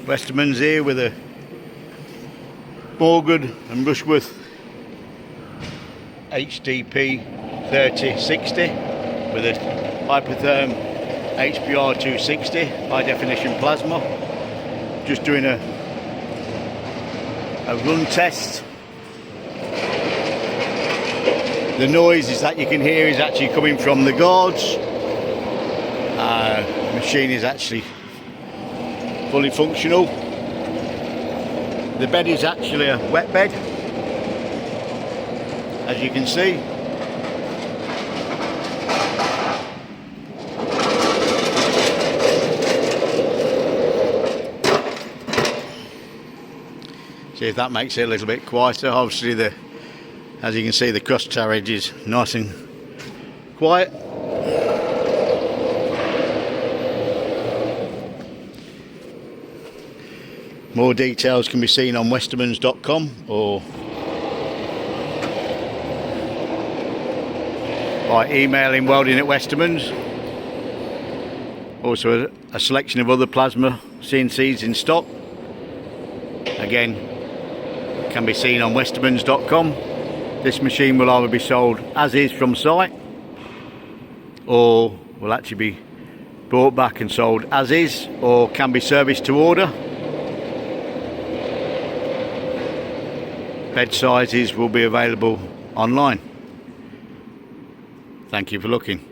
Westermans here with a Morgan and Rushworth HDP 3060 with a Hypertherm HPR 260 high definition plasma. Just doing a run test. The noises that you can hear is actually coming from the guards. The machine is actually fully functional. The bed is actually a wet bed, as you can see. See if that makes it a little bit quieter. Obviously, as you can see, the cross carriage is nice and quiet. More details can be seen on westermans.com or by emailing welding@Westermans. Also a selection of other plasma CNCs in stock. Again, can be seen on westermans.com. This machine will either be sold as is from site, or will actually be brought back and sold as is, or can be serviced to order. Bed sizes will be available online. Thank you for looking.